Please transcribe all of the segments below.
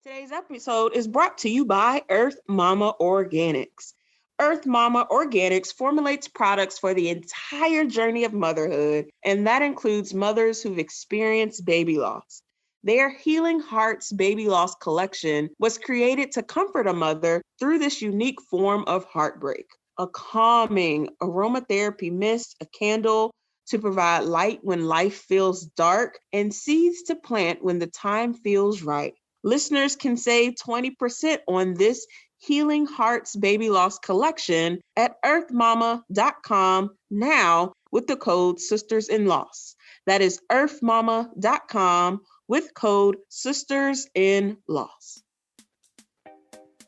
Today's episode is brought to you by Earth Mama Organics. Earth Mama Organics formulates products for the entire journey of motherhood, and that includes mothers who've experienced baby loss. Their Healing Hearts Baby Loss collection was created to comfort a mother through this unique form of heartbreak. A calming aromatherapy mist, a candle to provide light when life feels dark, and seeds to plant when the time feels right. Listeners can save 20% on this Healing Hearts Baby Loss collection at earthmama.com now with the code Sisters in Loss. That is earthmama.com with code Sisters in Loss.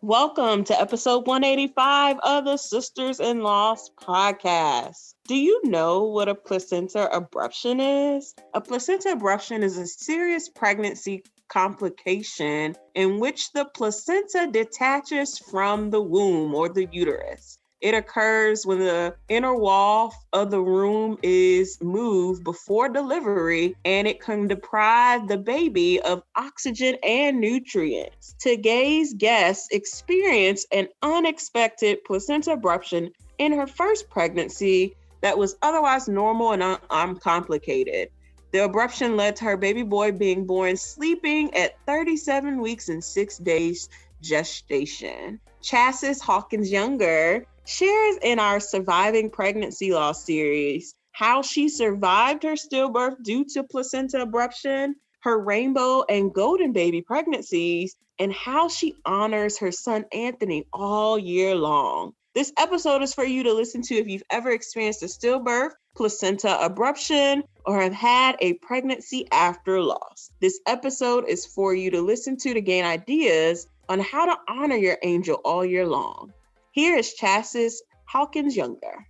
Welcome to episode 185 of the Sisters in Loss podcast. Do you know what a placenta abruption is? A placenta abruption is a serious pregnancy complication in which the placenta detaches from the womb or the uterus. It occurs when the inner wall of the womb is moved before delivery, and it can deprive the baby of oxygen and nutrients. Today's guest experienced an unexpected placenta abruption in her first pregnancy that was otherwise normal and uncomplicated. The abruption led to her baby boy being born sleeping at 37 weeks and 6 days gestation. Chassis Hawkins-Younger shares in our Surviving Pregnancy Loss series how she survived her stillbirth due to placenta abruption, her rainbow and golden baby pregnancies, and how she honors her son Anthony all year long. This episode is for you to listen to if you've ever experienced a stillbirth, placenta abruption, or have had a pregnancy after loss. This episode is for you to listen to gain ideas on how to honor your angel all year long. Here is Chassis Hawkins-Younger.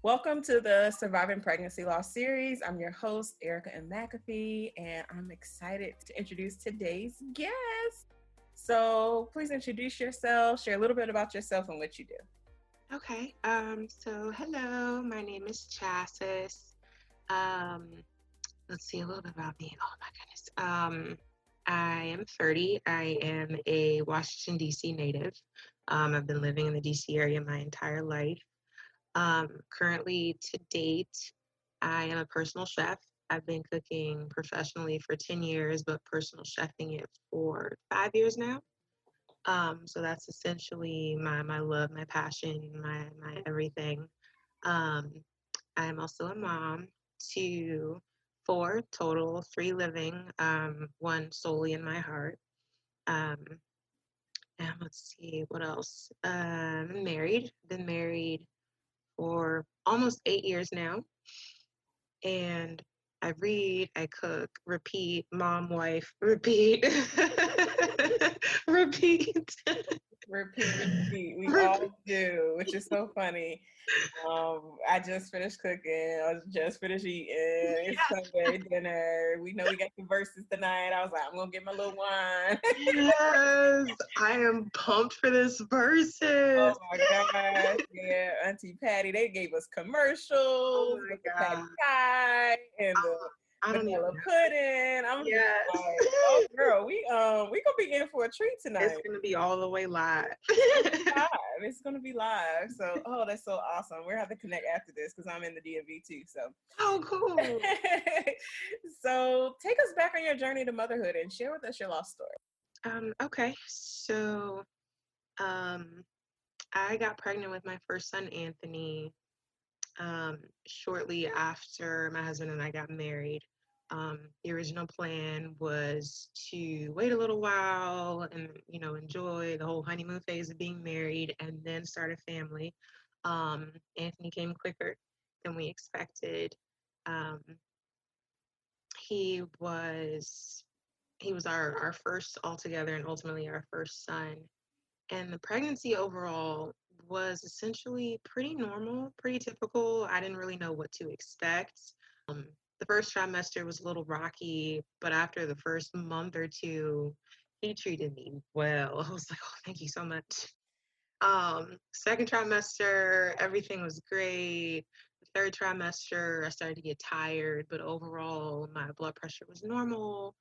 Welcome to the Surviving Pregnancy Loss series. I'm your host, Erica M. McAfee, and I'm excited to introduce today's guest. So please introduce yourself, share a little bit about yourself and what you do. Okay, so hello, my name is Chassis. Let's see a little bit about me. Oh my goodness. I am 30. I am a Washington, D.C. native. I've been living in the D.C. area my entire life. Currently, to date, I am a personal chef. I've been cooking professionally for 10 years, but personal chefing it for 5 years now. So that's essentially my love, my passion, my everything. I am also a mom to 4 total, 3 living, 1 solely in my heart. And let's see, what else? I'm married. Been married for almost 8 years now. And I read, I cook, repeat, mom, wife, repeat. Repeat. Repeat. We all do, which is so funny. I just finished cooking. I just finished eating. It's Sunday dinner. We know we got the verses tonight. I was like, I'm gonna get my little wine. Yes, I am pumped for this verses. Oh my gosh, yeah, Auntie Patty, they gave us commercials with the Patty pie and the vanilla pudding. I'm just like, oh girl, we gonna be in for a treat tonight. It's gonna be all the way live. It's gonna be live. So, oh, that's so awesome. We're gonna have to connect after this because I'm in the DMV too. So, oh, cool. So, take us back on your journey to motherhood and share with us your lost story. Okay, so, I got pregnant with my first son, Anthony, shortly after my husband and I got married. The original plan was to wait a little while and, enjoy the whole honeymoon phase of being married and then start a family. Anthony came quicker than we expected. He was our first altogether and ultimately our first son. And the pregnancy overall was essentially pretty normal, pretty typical. I didn't really know what to expect. The first trimester was a little rocky, but after the first month or two, he treated me well. I was like, oh, thank you so much. Second trimester, everything was great. The third trimester, I started to get tired, but overall, my blood pressure was normal.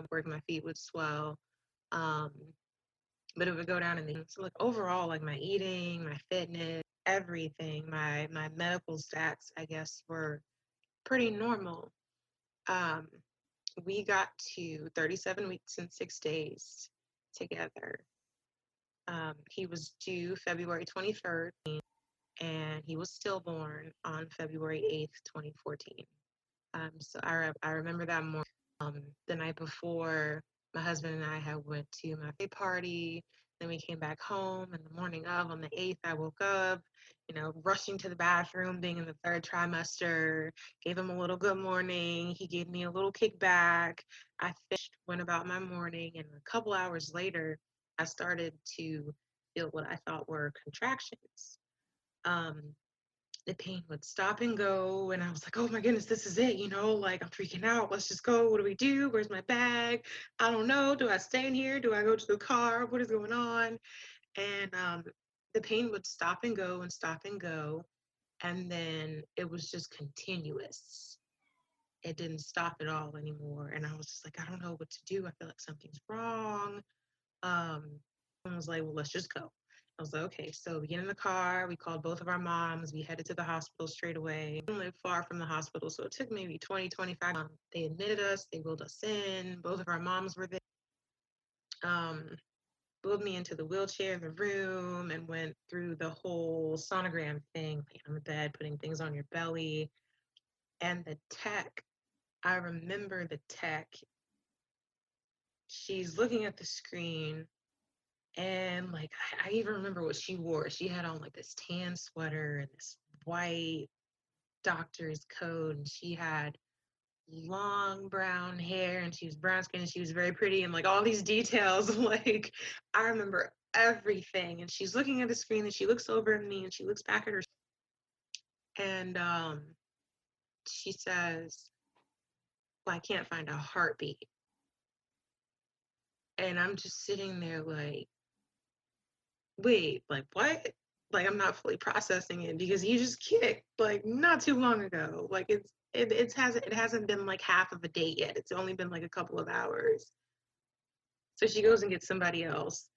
where my feet would swell. But it would go down in the, so like overall, like my eating, my fitness, everything, my medical stats, I guess, were pretty normal. We got to 37 weeks and 6 days together. He was due February 23rd, and he was stillborn on February 8th, 2014. So I remember that morning, the night before, my husband and I had went to my birthday party. Then we came back home, and the morning of, on the 8th, I woke up, rushing to the bathroom, being in the 3rd trimester, gave him a little good morning. He gave me a little kickback. I finished, went about my morning, and a couple hours later, I started to feel what I thought were contractions. The pain would stop and go, and I was like, oh my goodness, this is it, like I'm freaking out. Let's just go. What do we do? Where's my bag? I don't know. Do I stay in here? Do I go to the car? What is going on? And the pain would stop and go and stop and go, and then it was just continuous. It didn't stop at all anymore, and I was just like, I don't know what to do. I feel like something's wrong. I was like, well, let's just go. I was like, okay, so we get in the car, we called both of our moms, we headed to the hospital straight away. We didn't live far from the hospital, so it took maybe 20, 25 minutes. They admitted us, they wheeled us in, both of our moms were there. Wheeled me into the wheelchair in the room and went through the whole sonogram thing, laying on the bed, putting things on your belly. And the tech, I remember the tech, she's looking at the screen. And like, I even remember what she wore. She had on like this tan sweater and this white doctor's coat, and she had long brown hair, and she was brown skin, and she was very pretty, and like all these details. Like, I remember everything. And she's looking at the screen, and she looks over at me, and she looks back at her, and she says, well, I can't find a heartbeat. And I'm just sitting there like, wait, like what? Like, I'm not fully processing it, because you just kicked like not too long ago. Like it hasn't been like half of a day yet. It's only been like a couple of hours. So she goes and gets somebody else.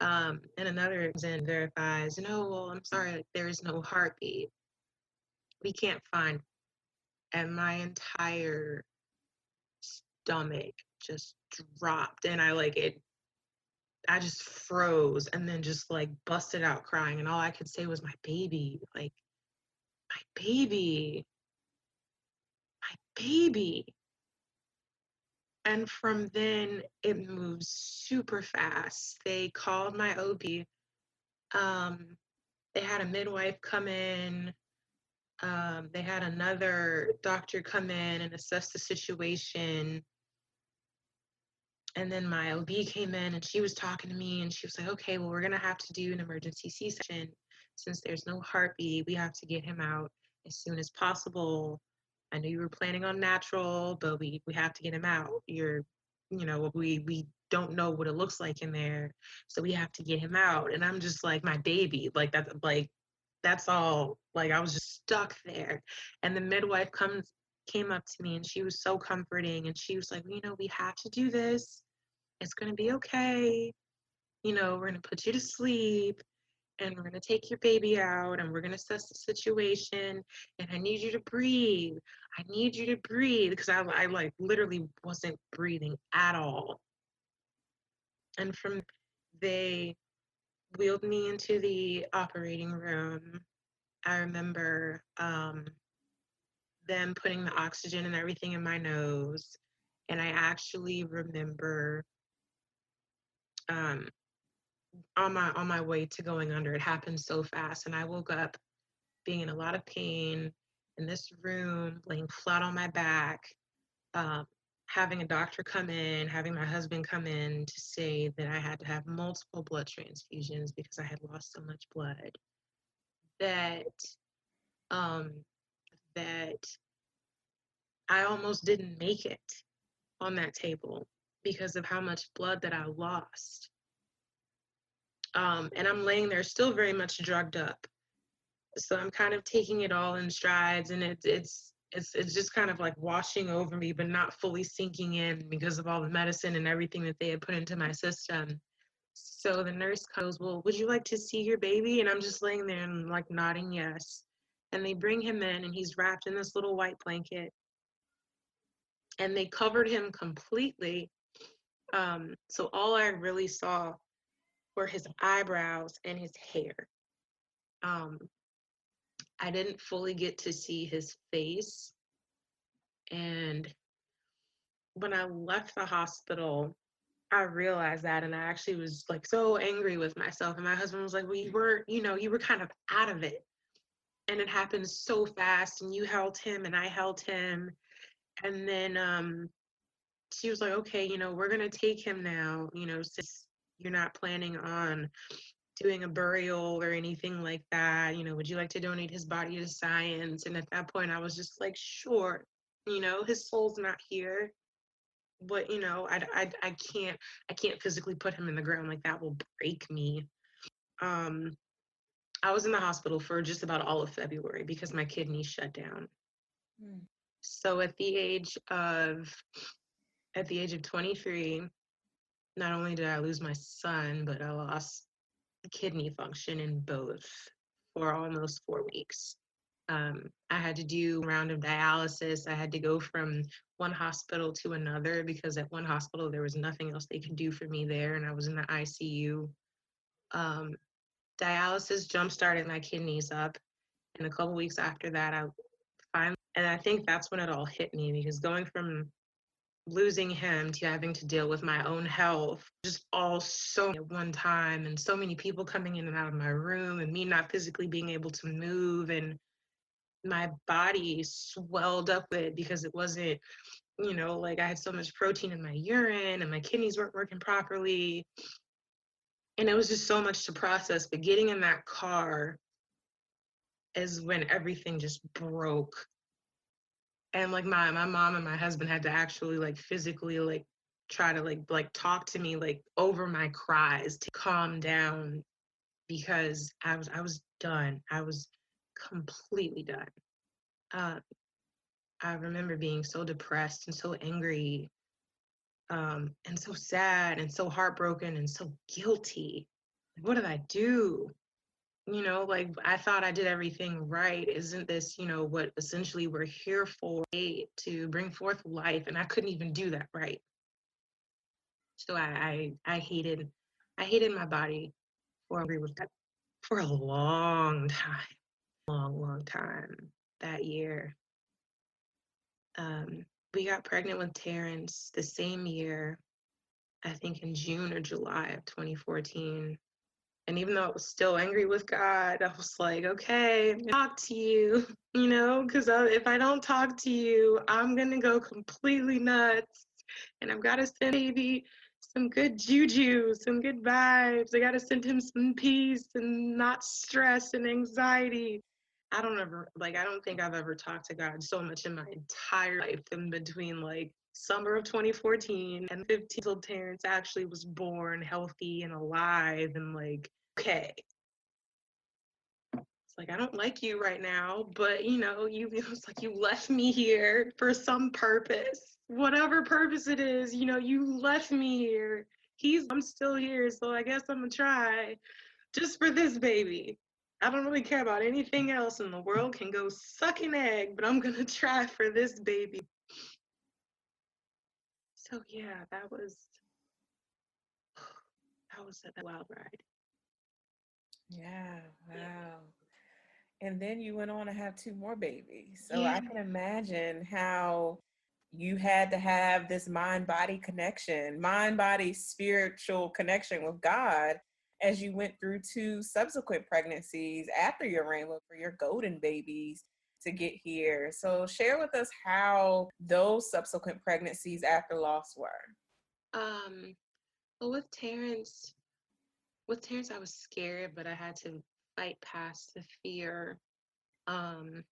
And another then verifies, well, I'm sorry, like, there is no heartbeat. We can't find. And my entire stomach just dropped, and I just froze, and then just like busted out crying, and all I could say was, my baby, like, my baby, my baby. And from then it moved super fast. They called my OB. They had a midwife come in. They had another doctor come in and assess the situation. And then my OB came in, and she was talking to me, and she was like, okay, well, we're going to have to do an emergency C-section. Since there's no heartbeat, we have to get him out as soon as possible. I know you were planning on natural, but we have to get him out. We don't know what it looks like in there, so we have to get him out. And I'm just like, my baby, that's all. Like, I was just stuck there. And the midwife came up to me, and she was so comforting, and she was like, we have to do this. It's going to be okay. We're going to put you to sleep, and we're going to take your baby out, and we're going to assess the situation, and I need you to breathe. I need you to breathe, because I like literally wasn't breathing at all. And from they wheeled me into the operating room. I remember them putting the oxygen and everything in my nose. And I actually remember on my way to going under, it happened so fast. And I woke up being in a lot of pain in this room, laying flat on my back, having a doctor come in, having my husband come in to say that I had to have multiple blood transfusions because I had lost so much blood. That I almost didn't make it on that table because of how much blood that I lost. And I'm laying there still very much drugged up. So I'm kind of taking it all in strides, and it's just kind of like washing over me, but not fully sinking in because of all the medicine and everything that they had put into my system. So the nurse goes, well, would you like to see your baby? And I'm just laying there and like nodding yes. And they bring him in and he's wrapped in this little white blanket. And they covered him completely. So all I really saw were his eyebrows and his hair. I didn't fully get to see his face. And when I left the hospital, I realized that, and I actually was like so angry with myself. And my husband was like, well, you were kind of out of it. And it happened so fast, and you held him and I held him. And then she was like, okay, we're going to take him now, since you're not planning on doing a burial or anything like that, would you like to donate his body to science? And at that point I was just like, sure, his soul's not here, but I can't physically put him in the ground, like that will break me. I was in the hospital for just about all of February because my kidneys shut down. So at the age of 23, not only did I lose my son, but I lost kidney function in both for almost 4 weeks. I had to do a round of dialysis. I had to go from one hospital to another because at one hospital there was nothing else they could do for me there, and I was in the ICU. Dialysis jump-started my kidneys up, and a couple weeks after that, and I think that's when it all hit me, because going from losing him to having to deal with my own health, just all so at one time, and so many people coming in and out of my room, and me not physically being able to move, and my body swelled up with it because it wasn't, like I had so much protein in my urine and my kidneys weren't working properly. And it was just so much to process. But getting in that car is when everything just broke. And like my mom and my husband had to actually like physically like try to like talk to me like over my cries to calm down, because I was done. I was completely done. I remember being so depressed and so angry, and so sad and so heartbroken and so guilty. What did I do? Like I thought I did everything right. Isn't this, what essentially we're here for, to bring forth life? And I couldn't even do that right. So I hated my body for a long time that year. We got pregnant with Terrence the same year, I think in June or July of 2014. And even though I was still angry with God, I was like, okay, I'm gonna talk to you, because if I don't talk to you, I'm going to go completely nuts. And I've got to send baby some good juju, some good vibes. I got to send him some peace and not stress and anxiety. I don't think I've ever talked to God so much in my entire life, in between like summer of 2014 and 15 till Terrence actually was born healthy and alive and like, okay. It's like, I don't like you right now, but it's like you left me here for some purpose. Whatever purpose it is, you left me here. I'm still here, so I guess I'm gonna try just for this baby. I don't really care about anything else in the world, can go suck an egg, but I'm gonna try for this baby. So yeah, that was a wild ride. Yeah, wow. And then you went on to have 2 more babies. So Yeah. I can imagine how you had to have this mind-body connection, mind-body spiritual connection with God as you went through 2 subsequent pregnancies after your rainbow for your golden babies to get here. So share with us how those subsequent pregnancies after loss were. Well, with Terrence, I was scared, but I had to fight past the fear. And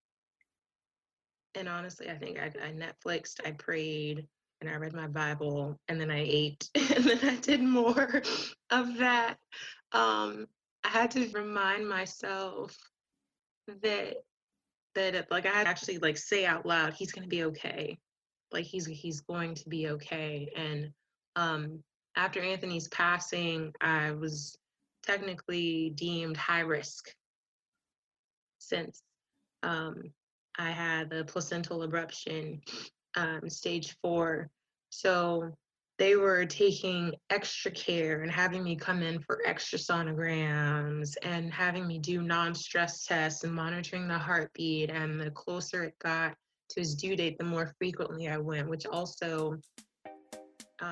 honestly, I think I Netflixed, I prayed, and I read my Bible, and then I ate, and then I did more of that. I had to remind myself that that like I had to actually like say out loud, he's gonna be okay. Like he's going to be okay. And after Anthony's passing, I was technically deemed high risk since I had the placental abruption, stage 4. So they were taking extra care and having me come in for extra sonograms and having me do non-stress tests and monitoring the heartbeat. And the closer it got to his due date, the more frequently I went, which also gave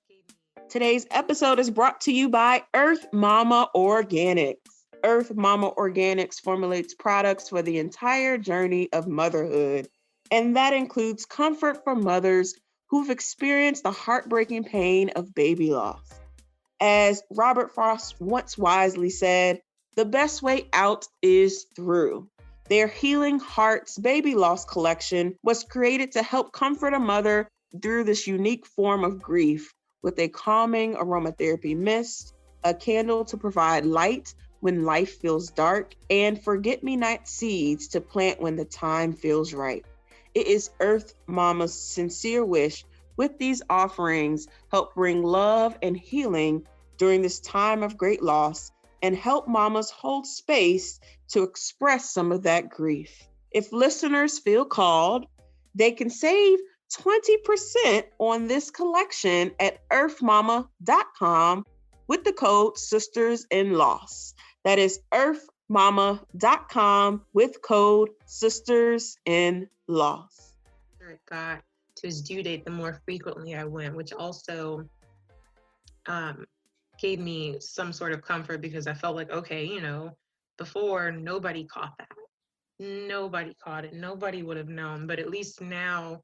me... Today's episode is brought to you by Earth Mama Organics. Earth Mama Organics formulates products for the entire journey of motherhood, and that includes comfort for mothers who've experienced the heartbreaking pain of baby loss. As Robert Frost once wisely said, the best way out is through. Their Healing Hearts Baby Loss collection was created to help comfort a mother through this unique form of grief with a calming aromatherapy mist, a candle to provide light when life feels dark, and forget-me-not seeds to plant when the time feels right. It is Earth Mama's sincere wish with these offerings help bring love and healing during this time of great loss and help mamas hold space to express some of that grief. If listeners feel called, they can save 20% on this collection at earthmama.com with the code Sisters in Loss. That is earthmama.com with code Sisters in Loss. It got to his due date, the more frequently I went, which also gave me some sort of comfort because I felt like, okay, you know, before nobody caught that. Nobody caught it. Nobody would have known. But at least now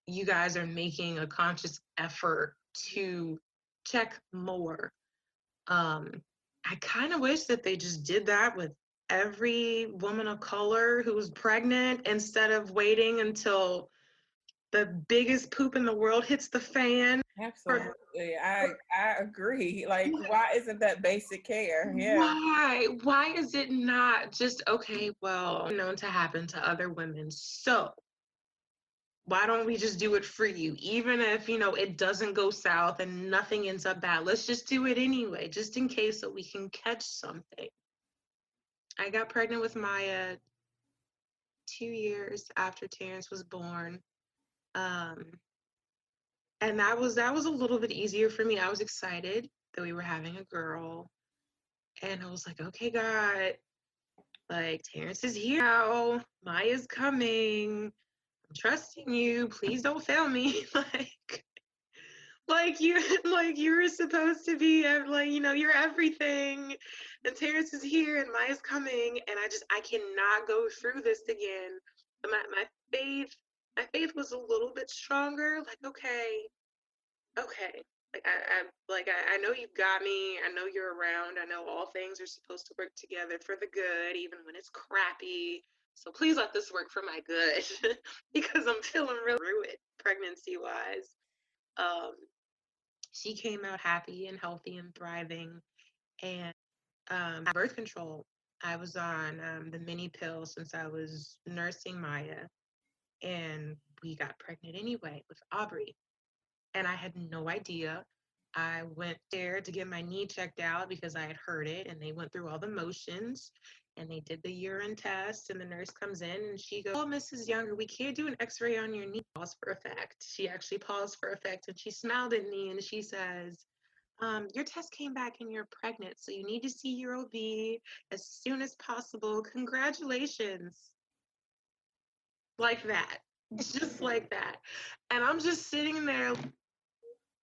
you guys are making a conscious effort to check more. I kind of wish that they just did that with every woman of color who's pregnant instead of waiting until the biggest poop in the world hits the fan. Absolutely. I agree. Like, why isn't that basic care? Yeah. Why is it not just, okay, well, known to happen to other women, so why don't we just do it for you? Even if, you know, it doesn't go south and nothing ends up bad, let's just do it anyway, just in case, so we can catch something. I got pregnant with Maya 2 years after Terrence was born. And that was a little bit easier for me. I was excited that we were having a girl. And I was like, okay, God, like, Terrence is here now. Maya's coming. I'm trusting you. Please don't fail me. like you were supposed to be, like, you know, you're everything. And Terrence is here and Maya's coming. And I cannot go through this again. But my faith was a little bit stronger. Like, okay. I know you've got me. I know you're around. I know all things are supposed to work together for the good, even when it's crappy. So please let this work for my good, because I'm feeling really through it, pregnancy-wise. She came out happy and healthy and thriving. And birth control, I was on the mini pill since I was nursing Maya, and we got pregnant anyway with Aubrey. And I had no idea. I went there to get my knee checked out because I had heard it, and they went through all the motions, and they did the urine test, and the nurse comes in and she goes, "Oh, Mrs. Younger, we can't do an x-ray on your knee." Pause for effect. She actually paused for effect, and she smiled at me and she says, "Your test came back and you're pregnant, so you need to see your OB as soon as possible. Congratulations." Like that. It's just like that. And I'm just sitting there,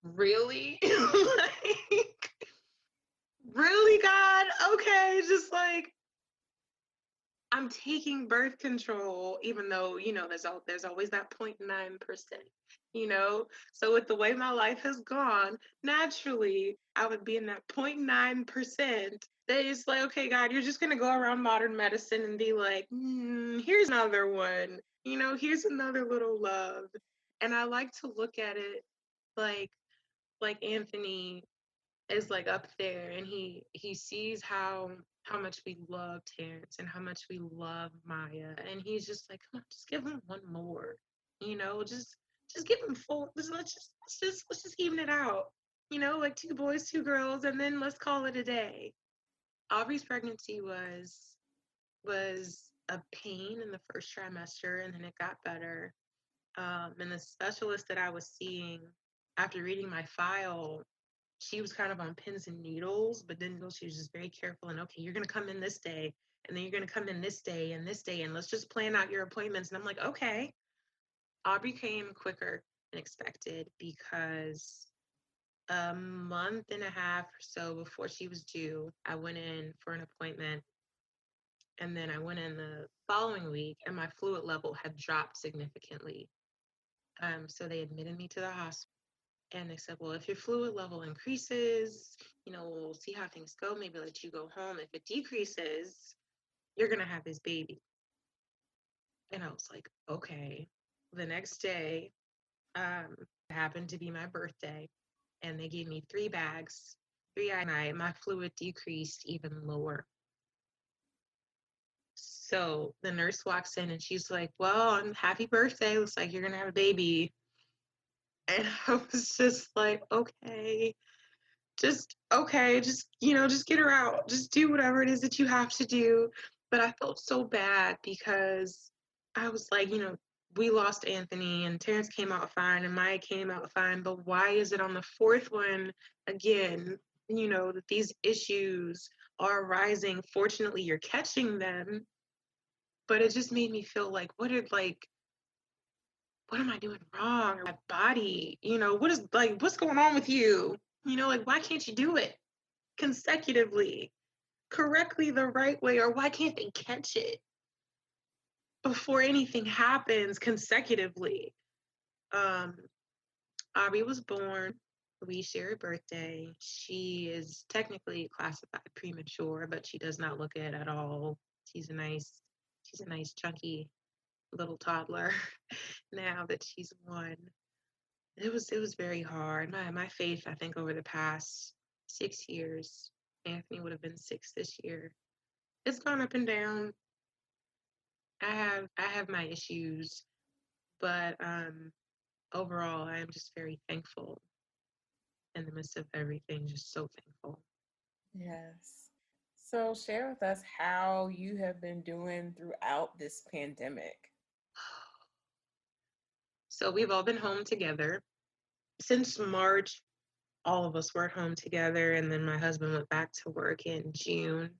really? Like, really, God? Okay, just like, I'm taking birth control, even though, you know, there's always that 0.9%, you know? So with the way my life has gone, naturally, I would be in that 0.9%. That is like, okay, God, you're just gonna go around modern medicine and be like, here's another one, you know, here's another little love. And I like to look at it like Anthony is like up there, and he sees how much we love Terrence and how much we love Maya, and he's just like, come on, just give him one more, just give him four. Let's just even it out, like 2 boys, 2 girls, and then let's call it a day. Aubrey's pregnancy was a pain in the first trimester, and then it got better. And the specialist that I was seeing, after reading my file, she was kind of on pins and needles, but then she was just very careful and, okay, you're going to come in this day, and then you're going to come in this day, and let's just plan out your appointments. And I'm like, okay. Aubrey came quicker than expected because a month and a half or so before she was due, I went in for an appointment, and then I went in the following week, and my fluid level had dropped significantly. So they admitted me to the hospital. And they said, well, if your fluid level increases, we'll see how things go, maybe let you go home. If it decreases, you're going to have this baby. And I was like, okay. The next day, happened to be my birthday, and they gave me 3 bags. 3 a night, my fluid decreased even lower. So the nurse walks in and she's like, well, happy birthday. Looks like you're going to have a baby. And I was just like, okay. Just get her out, just do whatever it is that you have to do. But I felt so bad because I was like, we lost Anthony, and Terrence came out fine, and Maya came out fine, but why is it on the 4th one again, that these issues are arising? Fortunately, you're catching them, but it just made me feel like, what am I doing wrong? My body, what's going on with you? Why can't you do it consecutively, correctly, the right way? Or why can't they catch it before anything happens consecutively? Aubrey was born. We share a birthday. She is technically classified premature, but she does not look it at all. She's a nice chunky little toddler now that she's 1. It was very hard. My faith, I think, over the past 6 years, Anthony would have been 6 this year, it's gone up and down. I have my issues, but overall, I am just very thankful in the midst of everything. Just so thankful. Yes. So share with us how you have been doing throughout this pandemic. So we've all been home together since March. All of us were at home together, and then my husband went back to work in June.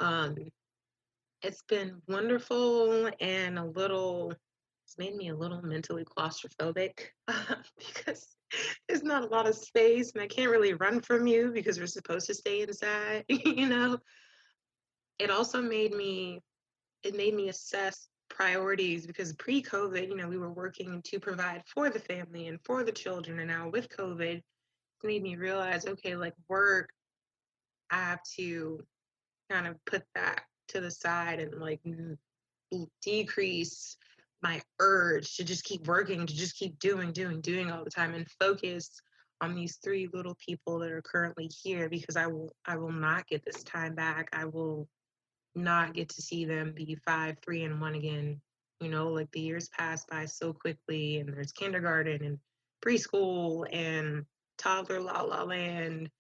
Um, it's been wonderful, and it's made me a little mentally claustrophobic because there's not a lot of space, and I can't really run from you because we're supposed to stay inside. It also made me assess priorities, because pre-COVID, we were working to provide for the family and for the children, and now with COVID, it made me realize, okay, like work, I have to kind of put that to the side and like decrease my urge to just keep working, to just keep doing all the time, and focus on these 3 little people that are currently here, because I will not get this time back. I will not get to see them be 5, 3, and 1 again. Like the years pass by so quickly, and there's kindergarten and preschool and toddler la la land,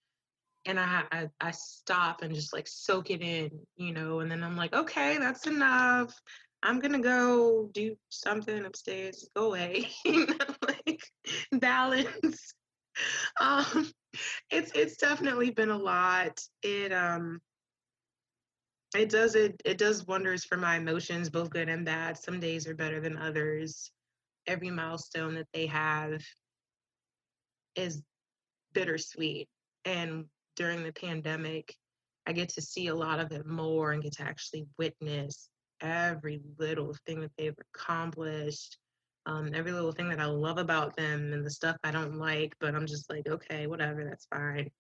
and I stop and just like soak it in, and then I'm like, okay, that's enough. I'm gonna go do something upstairs. Go away, like balance. Um, it's definitely been a lot. It does wonders for my emotions, both good and bad. Some days are better than others. Every milestone that they have is bittersweet. And during the pandemic, I get to see a lot of it more and get to actually witness every little thing that they've accomplished, every little thing that I love about them, and the stuff I don't like, but I'm just like, okay, whatever, that's fine.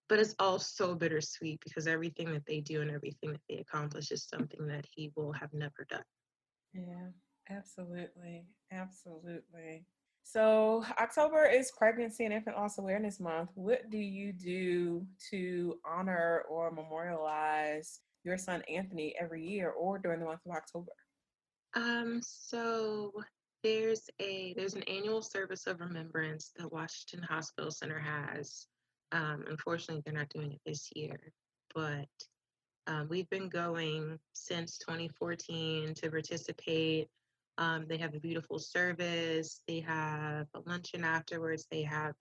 But it's all so bittersweet because everything that they do and everything that they accomplish is something that he will have never done. Yeah, absolutely. Absolutely. So October is Pregnancy and Infant Loss Awareness Month. What do you do to honor or memorialize your son Anthony every year or during the month of October? So there's an annual service of remembrance that Washington Hospital Center has. Unfortunately, they're not doing it this year, but we've been going since 2014 to participate. They have a beautiful service. They have a luncheon afterwards. They have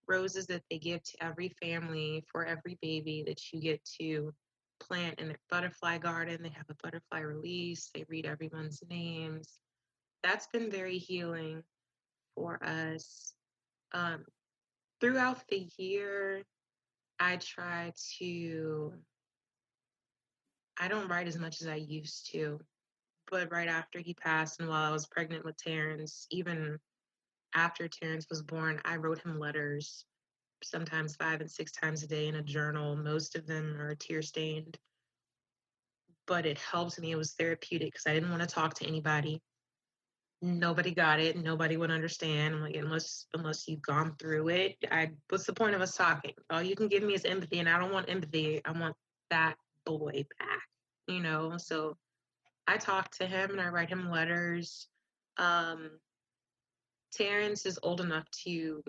roses that they give to every family for every baby that you get to plant in their butterfly garden. They have a butterfly release. They read everyone's names. That's been very healing for us. Um, Throughout the year, I try to, I don't write as much as I used to, but right after he passed and while I was pregnant with Terrence, even after Terrence was born, I wrote him letters, sometimes 5 and 6 times a day in a journal. Most of them are tear stained, but it helped me. It was therapeutic because I didn't want to talk to anybody. Nobody got it. Nobody would understand. I'm like, unless you've gone through it, what's the point of us talking? All you can give me is empathy, and I don't want empathy. I want that boy back, So I talk to him and I write him letters. Um, Terrence is old enough to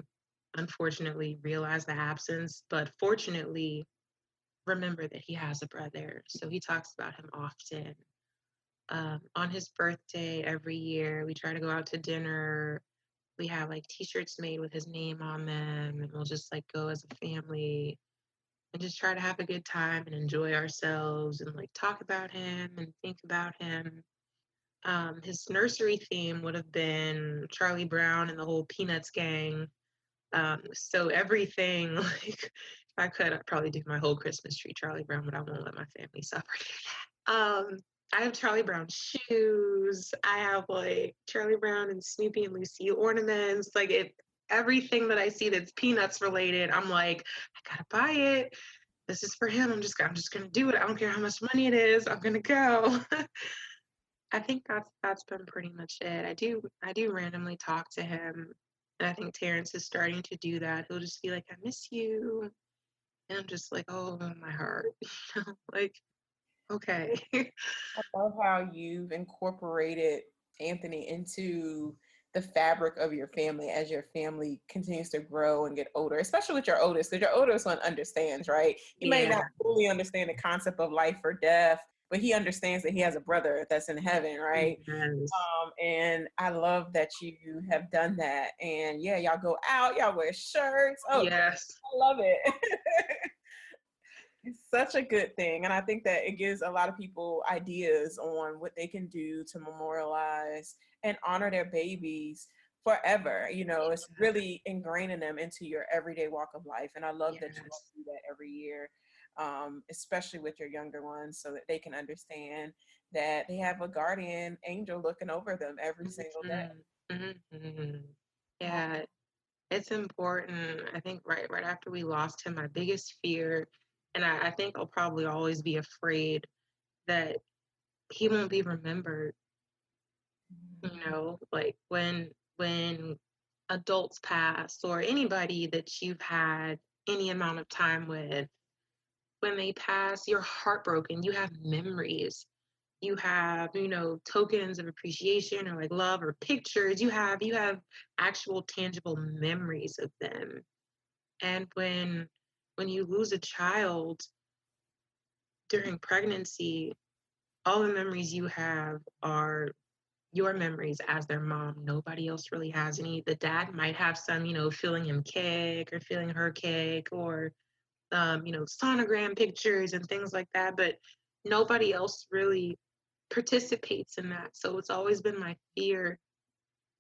unfortunately realize the absence, but fortunately remember that he has a brother. So he talks about him often. On his birthday every year, we try to go out to dinner. We have like t-shirts made with his name on them, and we'll just like go as a family and just try to have a good time and enjoy ourselves and like talk about him and think about him. His nursery theme would have been Charlie Brown and the whole Peanuts gang. So everything, like, if I could, I'd probably do my whole Christmas tree Charlie Brown, but I won't let my family suffer. I have Charlie Brown shoes. I have like Charlie Brown and Snoopy and Lucy ornaments. Like everything that I see that's Peanuts related, I'm like, I gotta buy it. This is for him. I'm just gonna do it. I don't care how much money it is. I'm gonna go. I think that's been pretty much it. I do randomly talk to him, and I think Terrence is starting to do that. He'll just be like, "I miss you," and I'm just like, "Oh, my heart," like, okay. I love how you've incorporated Anthony into the fabric of your family as your family continues to grow and get older, especially with your oldest, because your oldest one understands, right? He may Yeah. not fully understand the concept of life or death, but he understands that he has a brother that's in heaven, right? Yes. And I love that you have done that. And yeah, y'all go out, y'all wear shirts. Oh, Yes. I love it. It's such a good thing. And I think that it gives a lot of people ideas on what they can do to memorialize and honor their babies forever. It's really ingraining them into your everyday walk of life. And I love that you all Yes. do that every year, especially with your younger ones, so that they can understand that they have a guardian angel looking over them every single day. Mm-hmm. Yeah, it's important. I think right after we lost him, my biggest fear, and I think I'll probably always be afraid that he won't be remembered. Like when adults pass or anybody that you've had any amount of time with, when they pass, you're heartbroken. You have memories. You have, tokens of appreciation or like love or pictures. You have actual tangible memories of them. And when you lose a child during pregnancy, all the memories you have are your memories as their mom. Nobody else really has any. The dad might have some, feeling him kick or feeling her kick or sonogram pictures and things like that, but nobody else really participates in that. So it's always been my fear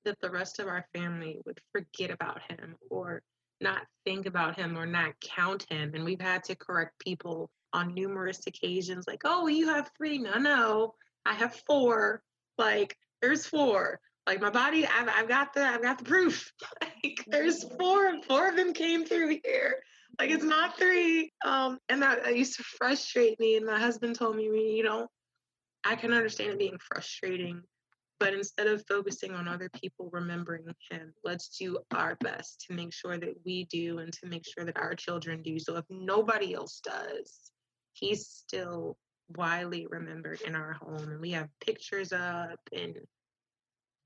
that the rest of our family would forget about him or not think about him or not count him. And we've had to correct people on numerous occasions, like, oh, you have 3. No, I have 4. Like, there's 4. Like my body, I've got the proof. Like there's 4, and 4 of them came through here. Like it's not 3. And that used to frustrate me. And my husband told me, I can understand it being frustrating, But instead of focusing on other people remembering him, let's do our best to make sure that we do and to make sure that our children do. So if nobody else does, he's still widely remembered in our home. And we have pictures up, and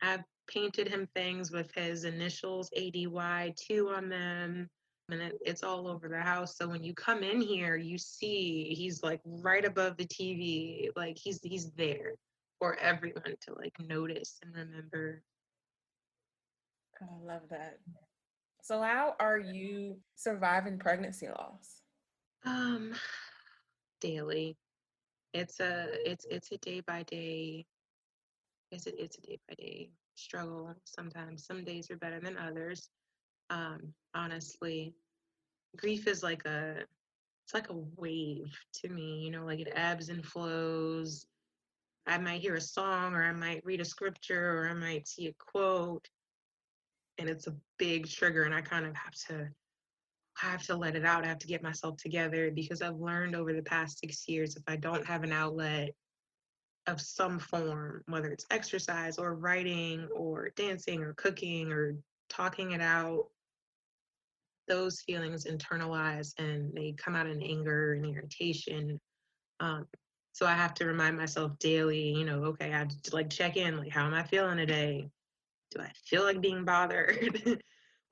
I've painted him things with his initials, ADY2 on them. And it's all over the house. So when you come in here, you see he's like right above the TV. Like he's there for everyone to like notice and remember. Oh, I love that. So how are you surviving pregnancy loss? Daily. It's a day by day. It's a day by day struggle. Sometimes some days are better than others. Honestly, grief is like a wave to me, you know, like it ebbs and flows. I might hear a song, or I might read a scripture, or I might see a quote, and it's a big trigger, and I kind of have to let it out. I have to get myself together, because I've learned over the past 6 years, if I don't have an outlet of some form, whether it's exercise or writing or dancing or cooking or talking it out, those feelings internalize and they come out in anger and irritation. So I have to remind myself daily, you know, okay, I have to like check in, like, how am I feeling today? Do I feel like being bothered?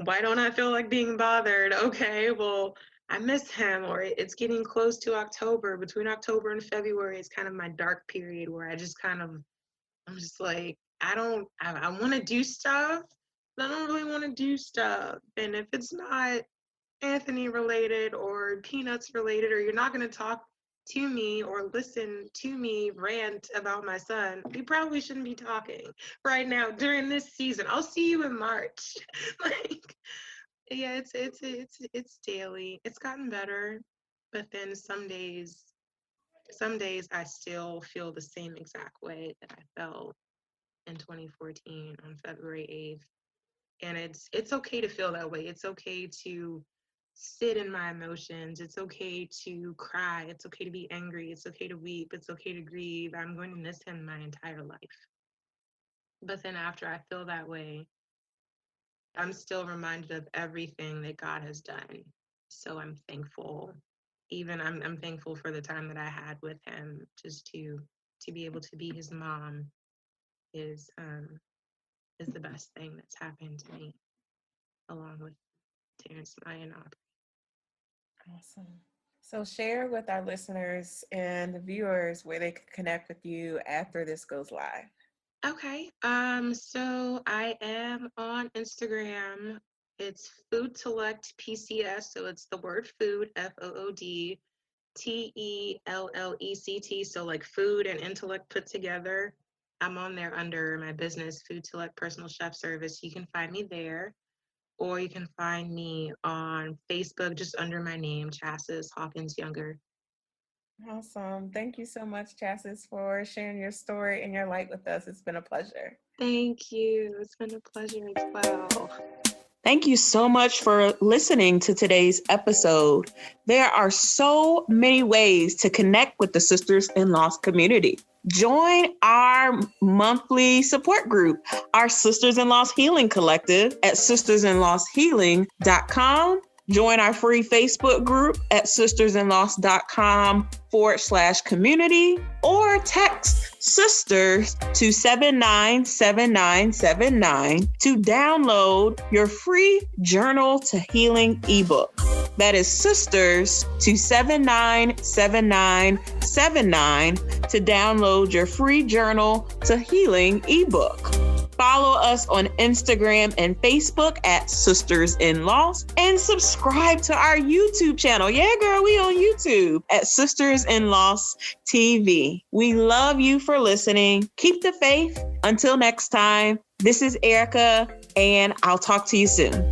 Why don't I feel like being bothered? Okay, well, I miss him, or it's getting close to October. Between October and February, it's kind of my dark period where I just kind of, I'm just like, I want to do stuff, but I don't really want to do stuff. And if it's not Anthony related or Peanuts related, or you're not going to talk to me or listen to me rant about my son, we probably shouldn't be talking right now during this season. I'll see you in March. Like, yeah, it's daily. It's gotten better, but then some days I still feel the same exact way that I felt in 2014 on February 8th. And it's okay to feel that way. It's okay to sit in my emotions. It's okay to cry. It's okay to be angry. It's okay to weep. It's okay to grieve. I'm going to miss him my entire life. But then after I feel that way, I'm still reminded of everything that God has done. So I'm thankful. Even I'm thankful for the time that I had with him. Just to be able to be his mom is the best thing that's happened to me, along with Terrence, Maya, and Aubrey. Awesome. So share with our listeners and the viewers where they can connect with you after this goes live. Okay. So I am on Instagram. It's Foodtellect PCS. So it's the word food, FOOD TELLECT. So like food and intellect put together. I'm on there under my business, Foodtellect Personal Chef Service. You can find me there. Or you can find me on Facebook just under my name, Chassis Hawkins-Younger. Awesome. Thank you so much, Chassis, for sharing your story and your light with us. It's been a pleasure. Thank you. It's been a pleasure as well. Thank you so much for listening to today's episode. There are so many ways to connect with the Sisters in Loss community. Join our monthly support group, our Sisters in Loss Healing Collective at sistersinlosshealing.com. Join our free Facebook group at sistersinloss.com/community, or text sisters to 797979 to download your free Journal to Healing ebook. That is sisters to 797979 to download your free Journal to Healing ebook. Follow us on Instagram and Facebook at Sisters in Loss, and subscribe to our YouTube channel. Yeah, girl, we on YouTube at Sisters in Loss TV. We love you for listening. Keep the faith. Until next time, this is Erica, and I'll talk to you soon.